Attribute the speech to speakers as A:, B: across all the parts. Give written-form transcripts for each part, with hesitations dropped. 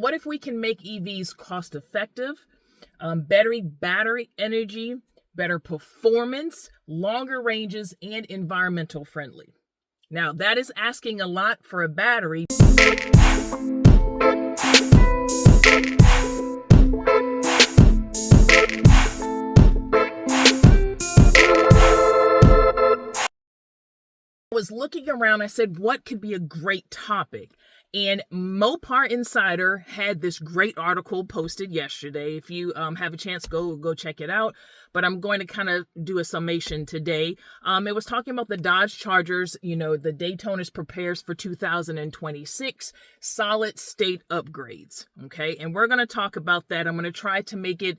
A: What if we can make EVs cost effective, battery energy, better performance, longer ranges, and environmental friendly? Now, that is asking a lot for a battery. Was looking around, I said, what could be a great topic? And Mopar Insider had this great article posted yesterday. If you have a chance, go check it out. But I'm going to kind of do a summation today. It was talking about the Dodge Chargers, the Daytona's prepares for 2026 solid state upgrades. Okay, and we're going to talk about that. I'm going to try to make it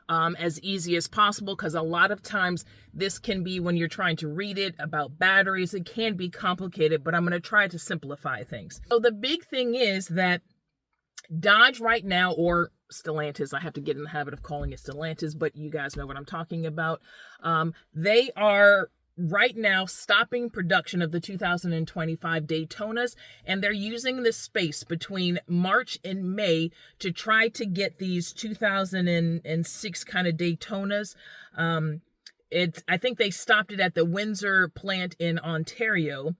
A: as easy as possible, because a lot of times this can be, when you're trying to read it about batteries, it can be complicated, but I'm going to try to simplify things. So the big thing is that Dodge right now, or Stellantis, I have to get in the habit of calling it Stellantis, but you guys know what I'm talking about. They are right now stopping production of the 2025 Daytonas, and they're using this space between March and May to try to get these 2006 kind of Daytonas. I think they stopped it at the Windsor plant in Ontario,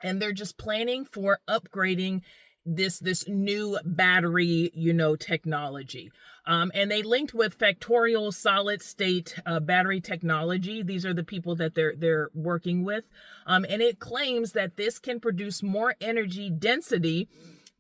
A: and they're just planning for upgrading this new battery, technology. And they linked with Factorial solid state battery technology. These are the people that they're working with. And it claims that this can produce more energy density,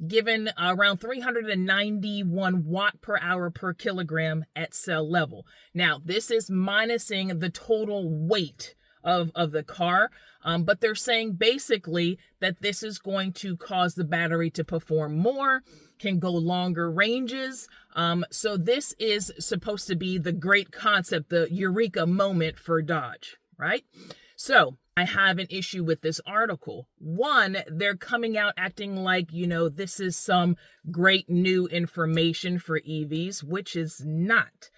A: given around 391 watt per hour per kilogram at cell level. Now, this is minusing the total weight of the car, but they're saying basically that this is going to cause the battery to perform more, can go longer ranges. So this is supposed to be the great concept, the eureka moment for Dodge, right? So I have an issue with this article. One, they're coming out acting like, this is some great new information for EVs, which is not.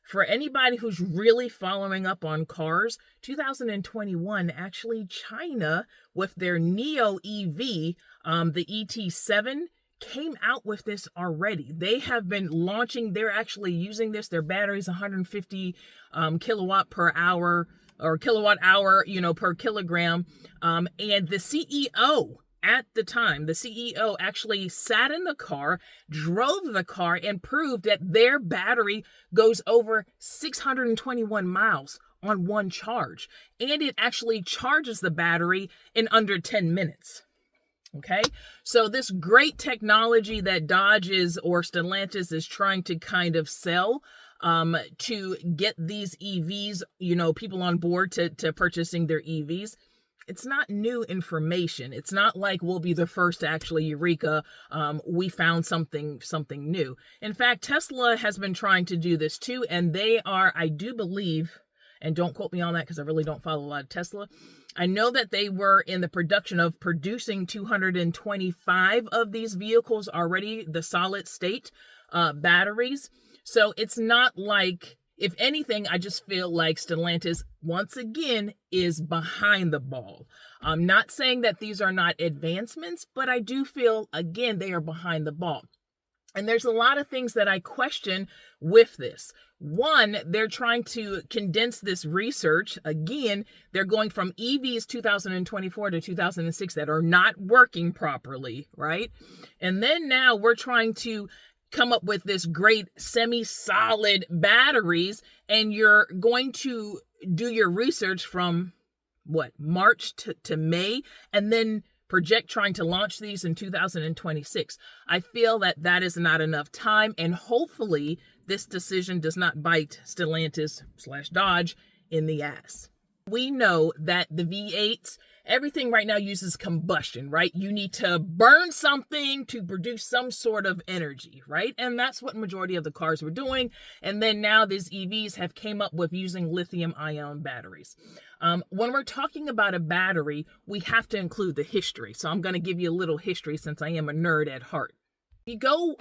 A: For anybody who's really following up on cars, 2021, actually China with their Neo EV, the ET7, came out with this already. They have been launching, they're actually using this, their battery's 150 kilowatt per hour, or kilowatt hour, per kilogram. And the CEO at the time, the CEO actually sat in the car, drove the car, and proved that their battery goes over 621 miles on one charge. And it actually charges the battery in under 10 minutes. Okay, so this great technology that Dodge or Stellantis is trying to kind of sell to get these EVs, people on board to purchasing their EVs, it's not new information. It's not like we'll be the first to actually eureka, we found something new. In fact, Tesla has been trying to do this too, and they are, I do believe, and don't quote me on that because I really don't follow a lot of Tesla, I know that they were in the production of producing 225 of these vehicles already, the solid state batteries. So it's not like, if anything, I just feel like Stellantis, once again, is behind the ball. I'm not saying that these are not advancements, but I do feel, again, they are behind the ball. And there's a lot of things that I question with this. One, they're trying to condense this research. Again, they're going from EVs 2024 to 2006 that are not working properly, right? And then now we're trying to come up with this great semi-solid batteries, and you're going to do your research from March to May, and then project trying to launch these in 2026. I feel that is not enough time, and hopefully this decision does not bite Stellantis/Dodge in the ass. We know that the V8s, everything right now uses combustion, right? You need to burn something to produce some sort of energy, right? And that's what majority of the cars were doing. And then now these EVs have came up with using lithium-ion batteries. When we're talking about a battery, we have to include the history. So I'm going to give you a little history since I am a nerd at heart. You go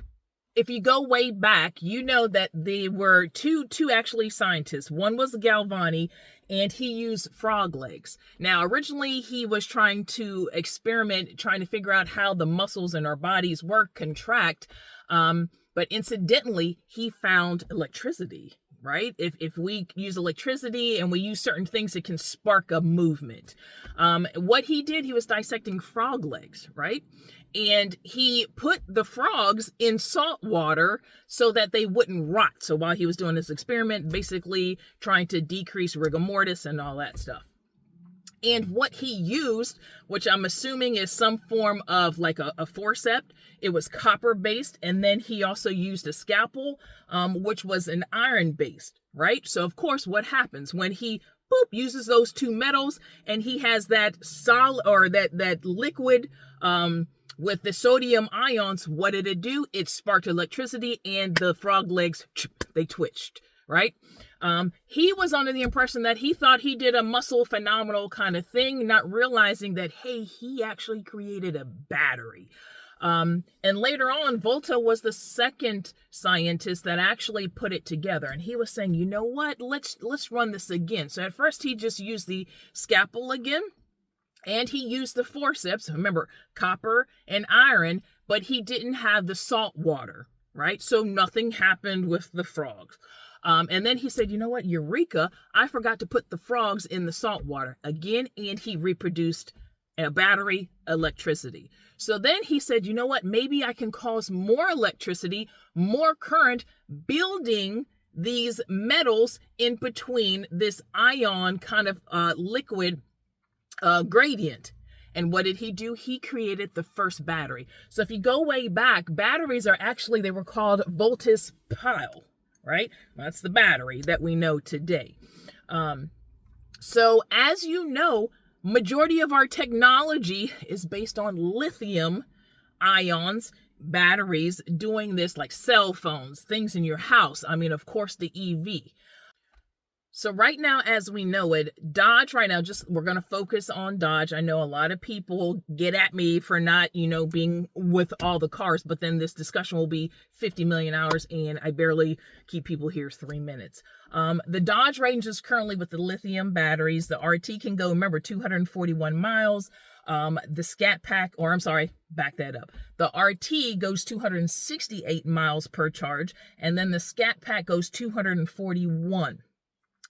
A: if you go way back, you know that there were two actually scientists. One was Galvani, and he used frog legs. Now, originally he was trying to experiment, trying to figure out how the muscles in our bodies work, contract. But incidentally, he found electricity, right? If we use electricity and we use certain things, it can spark a movement. What he did, he was dissecting frog legs, right? And he put the frogs in salt water so that they wouldn't rot. So while he was doing this experiment, basically trying to decrease rigor mortis and all that stuff. And what he used, which I'm assuming is some form of like a forceps, it was copper based. And then he also used a scalpel, which was an iron based, right? So of course, what happens when he uses those two metals and he has that solid or that liquid, with the sodium ions, what did it do? It sparked electricity and the frog legs, they twitched, right? He was under the impression that he thought he did a muscle phenomenal kind of thing, not realizing that, hey, he actually created a battery. And later on, Volta was the second scientist that actually put it together. And he was saying, you know what, let's run this again. So at first he just used the scalpel again. And he used the forceps, remember, copper and iron, but he didn't have the salt water, right? So nothing happened with the frogs. And then he said, you know what, Eureka, I forgot to put the frogs in the salt water again, and he reproduced a battery, electricity. So then he said, you know what, maybe I can cause more electricity, more current, building these metals in between this ion kind of liquid gradient. And what did he do? He created the first battery. So if you go way back, batteries are actually, they were called Volta's pile, right? That's the battery that we know today. So as you know, majority of our technology is based on lithium ions, batteries, doing this like cell phones, things in your house. I mean, of course, the EV. So right now, as we know it, Dodge right now, we're going to focus on Dodge. I know a lot of people get at me for not, being with all the cars, but then this discussion will be 50 million hours and I barely keep people here 3 minutes. The Dodge range is currently with the lithium batteries. The RT can go, remember, 241 miles. The Scat Pack, back that up. The RT goes 268 miles per charge, and then the Scat Pack goes 241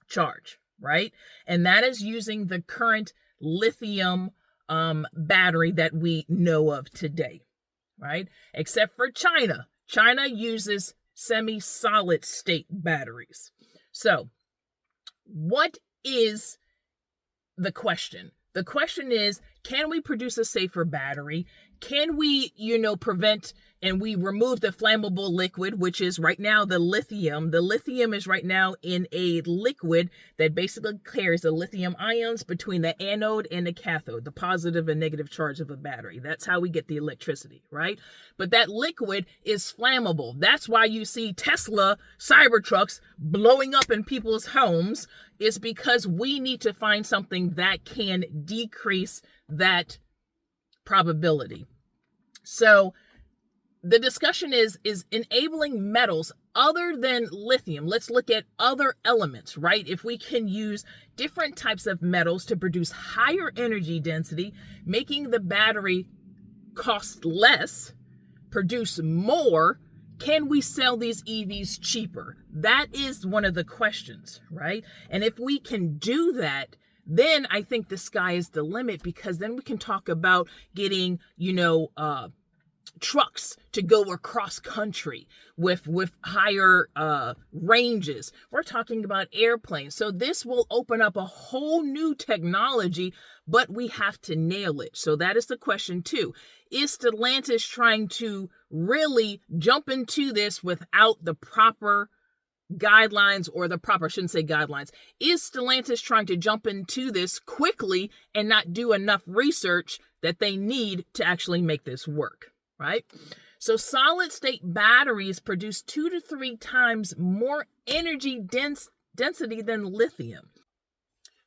A: charge, right? And that is using the current lithium battery that we know of today, right? Except for China. China uses semi-solid state batteries. So what is the question? The question is, can we produce a safer battery? Can we, prevent and we remove the flammable liquid, which is right now the lithium. The lithium is right now in a liquid that basically carries the lithium ions between the anode and the cathode, the positive and negative charge of a battery. That's how we get the electricity, right? But that liquid is flammable. That's why you see Tesla Cybertrucks blowing up in people's homes, is because we need to find something that can decrease that probability. So the discussion is enabling metals other than lithium. Let's look at other elements, right? If we can use different types of metals to produce higher energy density, making the battery cost less, produce more, can we sell these EVs cheaper? That is one of the questions, right? And if we can do that, then I think the sky is the limit, because then we can talk about getting, trucks to go across country with higher ranges. We're talking about airplanes. So this will open up a whole new technology, but we have to nail it. So that is the question too. Is Stellantis trying to really jump into this without the proper guidelines, or I shouldn't say guidelines. Is Stellantis trying to jump into this quickly and not do enough research that they need to actually make this work, right? So solid state batteries produce 2 to 3 times more energy density than lithium.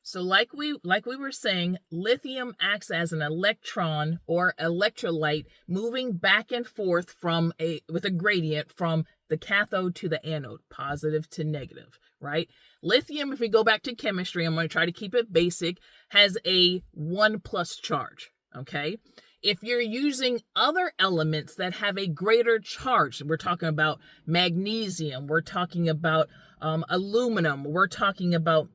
A: So like we were saying, lithium acts as an electron or electrolyte moving back and forth with a gradient from the cathode to the anode, positive to negative, right? Lithium, if we go back to chemistry, I'm going to try to keep it basic, has a 1+ charge, okay? If you're using other elements that have a greater charge, we're talking about magnesium, we're talking about aluminum, we're talking about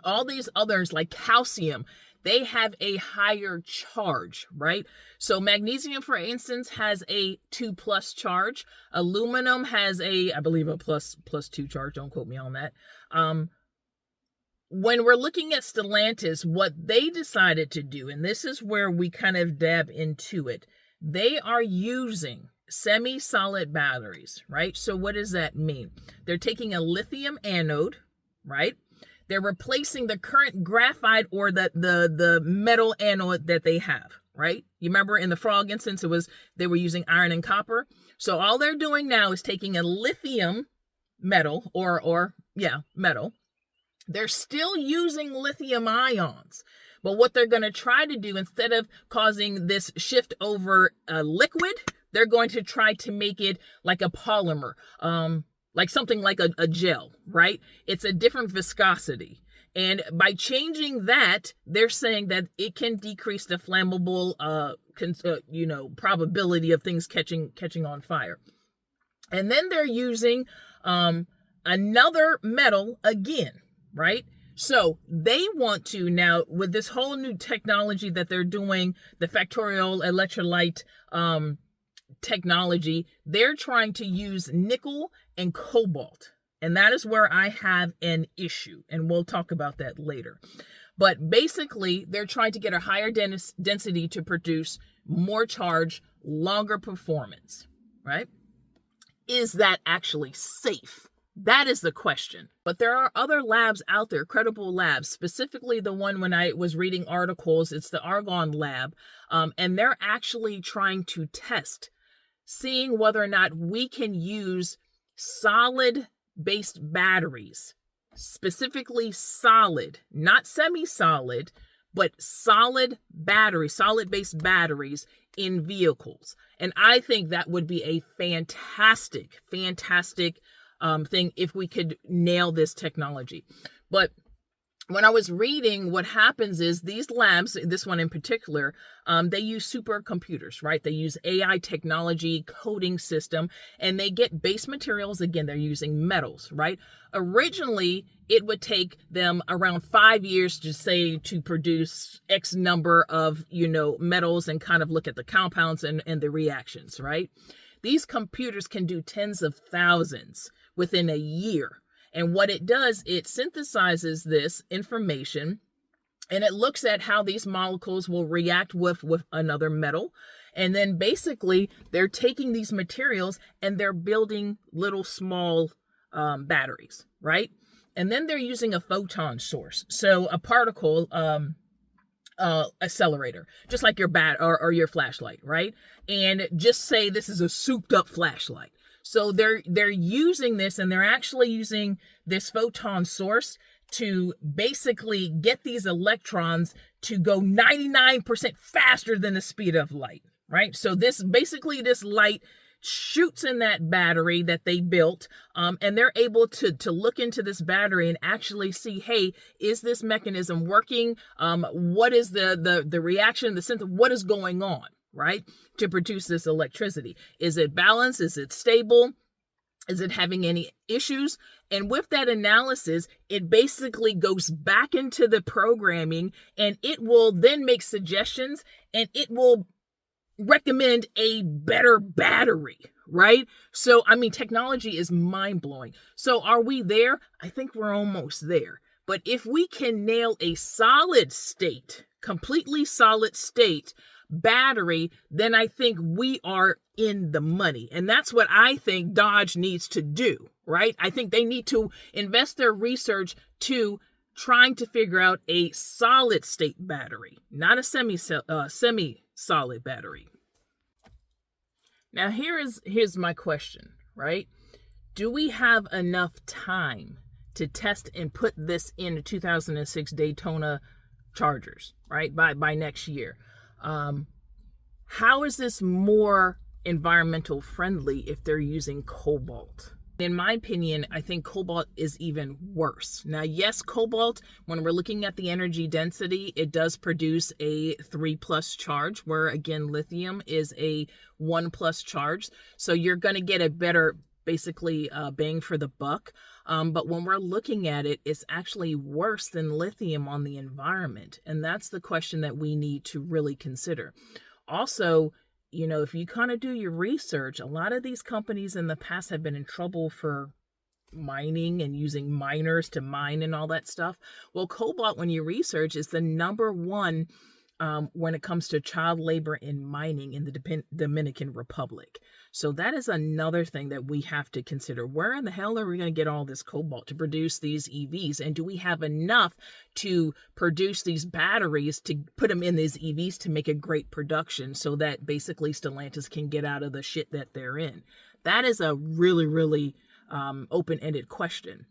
A: all these others like calcium, they have a higher charge, right? So magnesium, for instance, has a 2+ charge. Aluminum has I believe, a plus 2 charge. Don't quote me on that. When we're looking at Stellantis, what they decided to do, and this is where we kind of dab into it, they are using semi-solid batteries, right? So what does that mean? They're taking a lithium anode, right? They're replacing the current graphite or the metal anode that they have, right? You remember in the frog instance, they were using iron and copper. So all they're doing now is taking a lithium metal metal. They're still using lithium ions. But what they're going to try to do, instead of causing this shift over a liquid, they're going to try to make it like a polymer, like something like a gel, right? It's a different viscosity. And by changing that, they're saying that it can decrease the flammable, probability of things catching on fire. And then they're using another metal again, right? So they want to now, with this whole new technology that they're doing, the factorial electrolyte technology, they're trying to use nickel and cobalt. And that is where I have an issue. And we'll talk about that later. But basically, they're trying to get a higher density to produce more charge, longer performance, right? Is that actually safe? That is the question. But there are other labs out there, credible labs, specifically the one when I was reading articles, it's the Argonne lab, and they're actually trying to test, seeing whether or not we can use solid-based batteries, specifically solid, not semi-solid, but solid batteries, solid-based batteries in vehicles. And I think that would be a fantastic thing if we could nail this technology. But when I was reading, what happens is these labs, this one in particular, they use supercomputers, right? They use AI technology, coding system, and they get base materials. Again, they're using metals, right? Originally, it would take them around 5 years to produce X number of, metals and kind of look at the compounds and the reactions, right? These computers can do tens of thousands within a year. And what it does, it synthesizes this information and it looks at how these molecules will react with another metal. And then basically they're taking these materials and they're building little small batteries, right? And then they're using a photon source. So a particle accelerator, just like your or your flashlight, right? And just say this is a souped up flashlight. So they're using this, and they're actually using this photon source to basically get these electrons to go 99% faster than the speed of light, right? So this light shoots in that battery that they built, and they're able to look into this battery and actually see, hey, is this mechanism working? What is the reaction, the synthesis, what is going on, right, to produce this electricity? Is it balanced? Is it stable? Is it having any issues? And with that analysis, it basically goes back into the programming, and it will then make suggestions, and it will recommend a better battery, right? So, technology is mind-blowing. So are we there? I think we're almost there. But if we can nail a solid state, completely solid state battery, then I think we are in the money. And that's what I think Dodge needs to do, right? I think they need to invest their research to trying to figure out a solid state battery, not a semi-solid battery. Now here's my question, right? Do we have enough time to test and put this into 2006 Daytona Chargers, right? By next year. How is this more environmental friendly if they're using cobalt? In my opinion, I think cobalt is even worse. Now, yes, cobalt, when we're looking at the energy density, it does produce a 3+ charge, where again, lithium is a 1+ charge. So you're going to get a better, basically, bang for the buck. But when we're looking at it, it's actually worse than lithium on the environment. And that's the question that we need to really consider. Also, you know, if you kind of do your research, a lot of these companies in the past have been in trouble for mining and using miners to mine and all that stuff. Well, cobalt, when you research, is the number one when it comes to child labor in mining in the Dominican Republic. So that is another thing that we have to consider. Where in the hell are we going to get all this cobalt to produce these EVs? And do we have enough to produce these batteries to put them in these EVs to make a great production so that basically Stellantis can get out of the shit that they're in? That is a really, really open-ended question.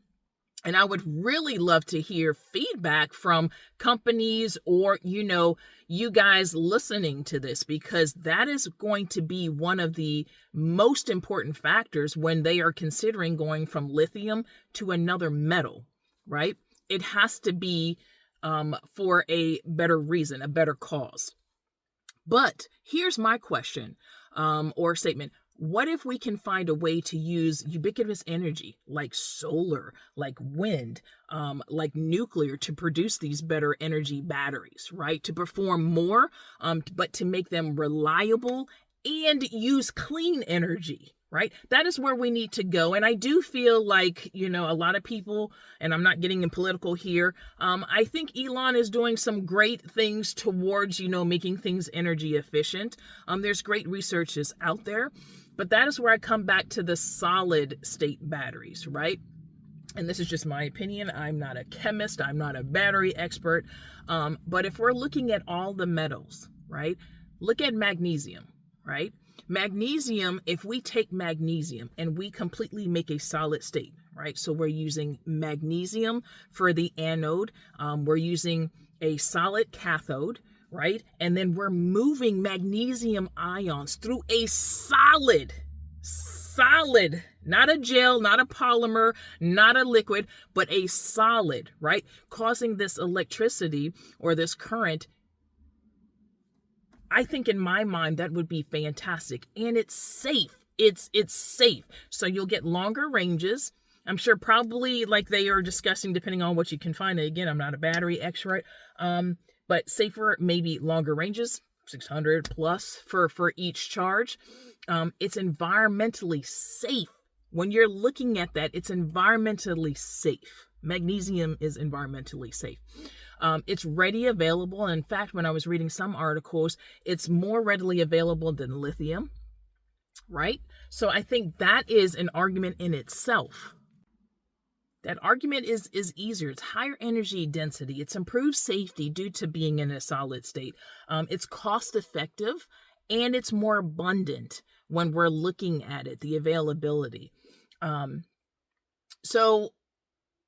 A: And I would really love to hear feedback from companies or, you know, you guys listening to this, because that is going to be one of the most important factors when they are considering going from lithium to another metal, right? It has to be for a better reason, a better cause. But here's my question or statement. What if we can find a way to use ubiquitous energy like solar, like wind, like nuclear to produce these better energy batteries, right? To perform more, but to make them reliable and use clean energy, right? That is where we need to go. And I do feel like, you know, a lot of people, and I'm not getting in political here, I think Elon is doing some great things towards, you know, making things energy efficient. There's great researches out there. But that is where I come back to the solid state batteries, right? And this is just my opinion. I'm not a chemist. I'm not a battery expert. But if we're looking at all the metals, right? Look at magnesium, right? Magnesium, if we take magnesium and we completely make a solid state, right? So we're using magnesium for the anode. We're using a solid cathode, right? And then we're moving magnesium ions through a solid, not a gel, not a polymer, not a liquid, but a solid, right? Causing this electricity or this current. I think in my mind, that would be fantastic. And it's safe. It's safe. So you'll get longer ranges. I'm sure probably like they are discussing, depending on what you can find. Again, I'm not a battery expert. But safer, maybe longer ranges, 600 plus for each charge. It's environmentally safe. When you're looking at that, it's environmentally safe. Magnesium is environmentally safe. It's ready available. In fact, when I was reading some articles, it's more readily available than lithium, right? So I think that is an argument in itself. That argument is easier. It's higher energy density. It's improved safety due to being in a solid state. It's cost effective and it's more abundant when we're looking at it, the availability. So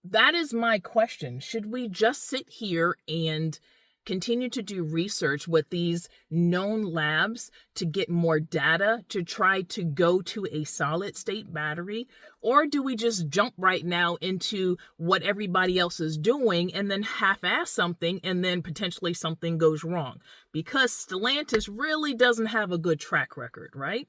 A: that is my question. Should we just sit here and continue to do research with these known labs to get more data to try to go to a solid state battery? Or do we just jump right now into what everybody else is doing and then half-ass something and then potentially something goes wrong? Because Stellantis really doesn't have a good track record, right?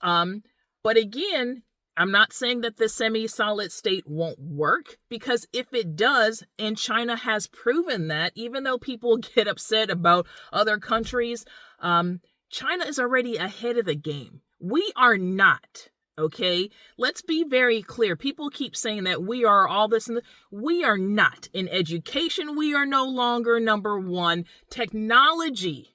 A: But again, I'm not saying that the semi-solid state won't work, because if it does, and China has proven that, even though people get upset about other countries, China is already ahead of the game. We are not, okay? Let's be very clear. People keep saying that we are all this and we are not. In education, we are no longer number one. Technology,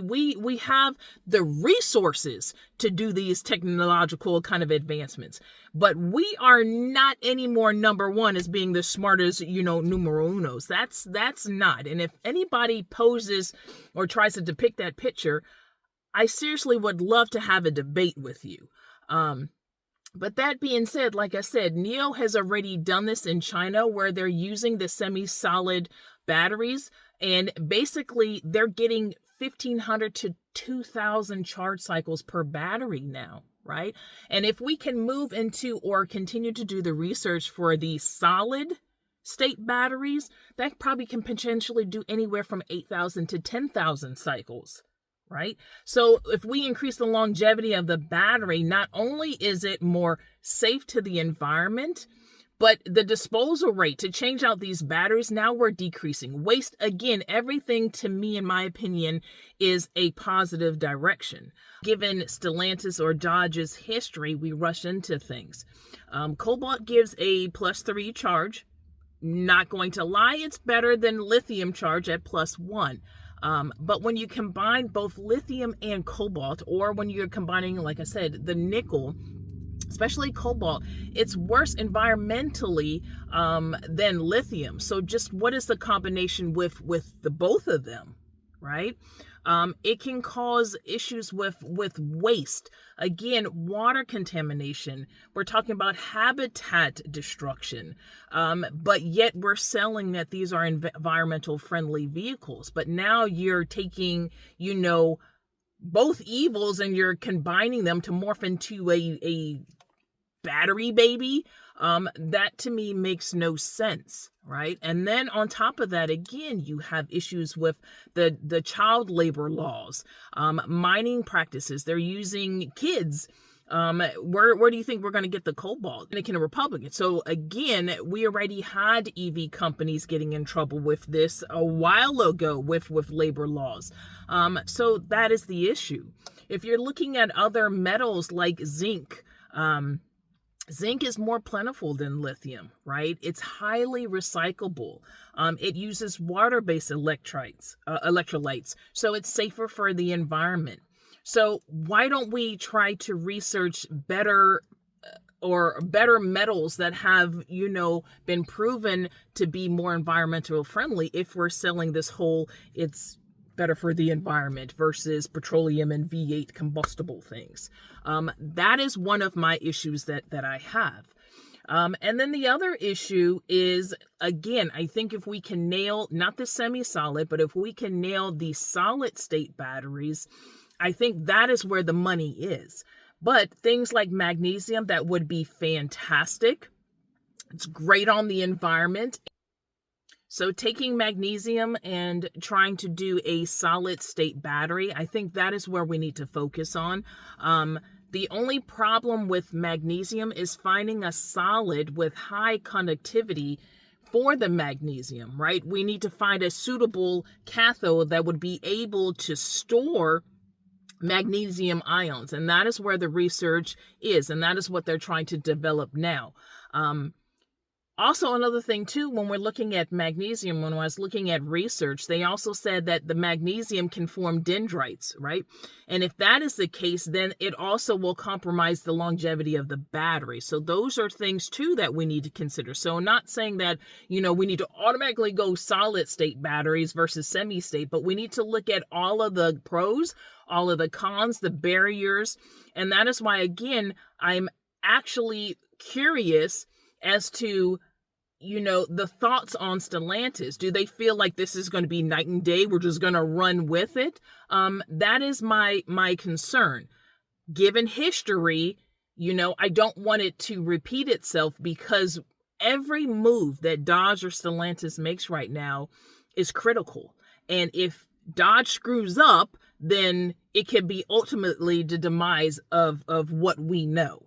A: we have the resources to do these technological kind of advancements, but we are not anymore number one as being the smartest, numero unos. That's not. And if anybody poses or tries to depict that picture, I seriously would love to have a debate with you. But that being said, like I said, NIO has already done this in China where they're using the semi-solid batteries, and basically they're getting 1,500 to 2,000 charge cycles per battery now, right? And if we can move into or continue to do the research for the solid state batteries, that probably can potentially do anywhere from 8,000 to 10,000 cycles. Right? So if we increase the longevity of the battery, not only is it more safe to the environment, but the disposal rate to change out these batteries, now we're decreasing. Waste, again, everything to me, in my opinion, is a positive direction. Given Stellantis or Dodge's history, we rush into things. Cobalt gives a +3 charge. Not going to lie, it's better than lithium charge at +1. But when you combine both lithium and cobalt, or when you're combining, like I said, the nickel, especially cobalt, it's worse environmentally than lithium. So just what is the combination with the both of them, right? It can cause issues with waste. Again, water contamination. We're talking about habitat destruction. But yet we're selling that these are environmental friendly vehicles. But now you're taking, both evils and you're combining them to morph into a battery baby. That to me makes no sense, right? And then on top of that, again, you have issues with the child labor laws, mining practices. They're using kids. Where do you think we're going to get the cobalt? Dominican Republic. So again, we already had EV companies getting in trouble with this a while ago with labor laws. So that is the issue. If you're looking at other metals like zinc, zinc is more plentiful than lithium, right? It's highly recyclable. It uses water-based electrolytes, so it's safer for the environment. So why don't we try to research better metals that have, been proven to be more environmental friendly if we're selling this whole, it's better for the environment versus petroleum and V8 combustible things. That is one of my issues that I have. And then the other issue is, again, I think if we can nail, not the semi-solid, but if we can nail the solid state batteries, I think that is where the money is. But things like magnesium, that would be fantastic. It's great on the environment. So taking magnesium and trying to do a solid state battery, I think that is where we need to focus on. The only problem with magnesium is finding a solid with high conductivity for the magnesium, right? We need to find a suitable cathode that would be able to store magnesium ions. And that is where the research is. And that is what they're trying to develop now. Also, another thing, too, when we're looking at magnesium, when I was looking at research, they also said that the magnesium can form dendrites, right? And if that is the case, then it also will compromise the longevity of the battery. So those are things, too, that we need to consider. So I'm not saying that, we need to automatically go solid state batteries versus semi-state, but we need to look at all of the pros, all of the cons, the barriers. And that is why, again, I'm actually curious as to, the thoughts on Stellantis. Do they feel like this is going to be night and day? We're just going to run with it. That is my concern. Given history, I don't want it to repeat itself, because every move that Dodge or Stellantis makes right now is critical. And if Dodge screws up, then it can be ultimately the demise of what we know.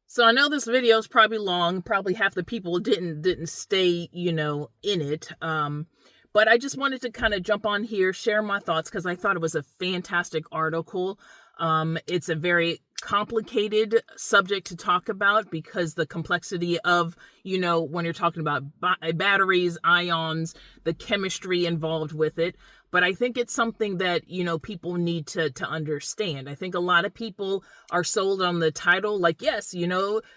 A: So I know this video is probably long. Probably half the people didn't stay, in it. But I just wanted to kind of jump on here, share my thoughts, because I thought it was a fantastic article. It's a very complicated subject to talk about, because the complexity of, when you're talking about batteries, ions, the chemistry involved with it. But I think it's something that, people need to understand. I think a lot of people are sold on the title, like, yes,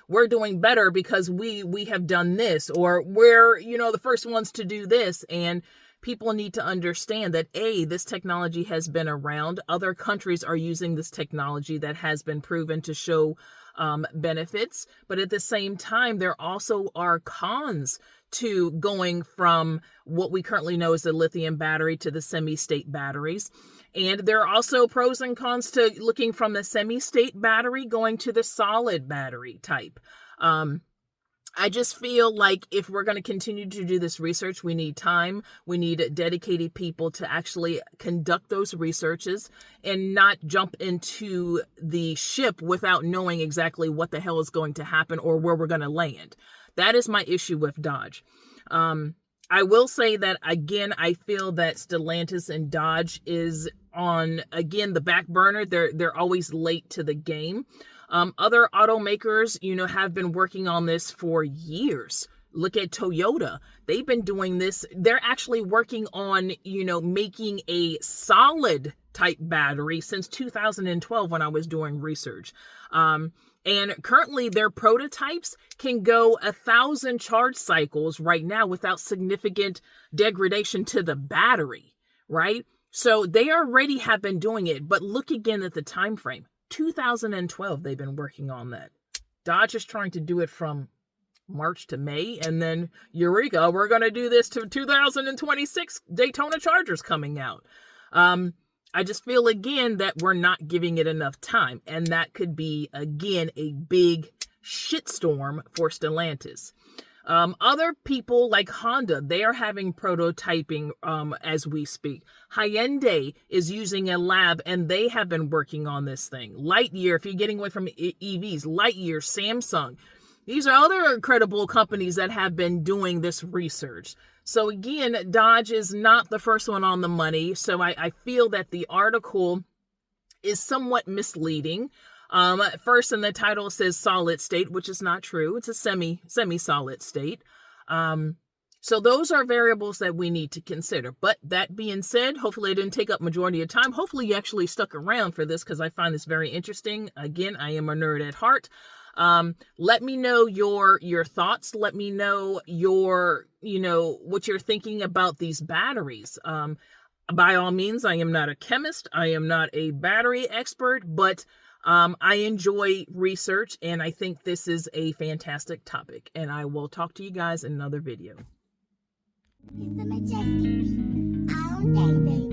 A: we're doing better because we have done this, or we're, the first ones to do this. And people need to understand that, this technology has been around. Other countries are using this technology that has been proven to show benefits, but at the same time, there also are cons to going from what we currently know as the lithium battery to the semi-state batteries. And there are also pros and cons to looking from the semi-state battery going to the solid battery type. I just feel like if we're going to continue to do this research, we need time. We need dedicated people to actually conduct those researches and not jump into the ship without knowing exactly what the hell is going to happen or where we're going to land. That is my issue with Dodge. I will say that, again, I feel that Stellantis and Dodge is on, again, the back burner. They're always late to the game. Other automakers, have been working on this for years. Look at Toyota. They've been doing this. They're actually working on, making a solid type battery since 2012 when I was doing research. And currently their prototypes can go 1,000 charge cycles right now without significant degradation to the battery, right? So they already have been doing it, but look again at the time frame. 2012, they've been working on that. Dodge is trying to do it from March to May, and then eureka, we're going to do this to 2026 Daytona Chargers coming out. I just feel, again, that we're not giving it enough time, and that could be, again, a big shitstorm for Stellantis. Other people like Honda, they are having prototyping as we speak. Hyundai is using a lab, and they have been working on this thing. Lightyear, if you're getting away from EVs, Lightyear, Samsung. These are other credible companies that have been doing this research. So again, Dodge is not the first one on the money. So I feel that the article is somewhat misleading. First in the title says solid state, which is not true. It's a semi-solid state. So those are variables that we need to consider. But that being said, hopefully I didn't take up majority of time. Hopefully you actually stuck around for this because I find this very interesting. Again, I am a nerd at heart. Let me know your thoughts. Let me know your, what you're thinking about these batteries. By all means, I am not a chemist. I am not a battery expert, but I enjoy research, and I think this is a fantastic topic, and I will talk to you guys in another video.
B: It's a majestic beat. All day, baby.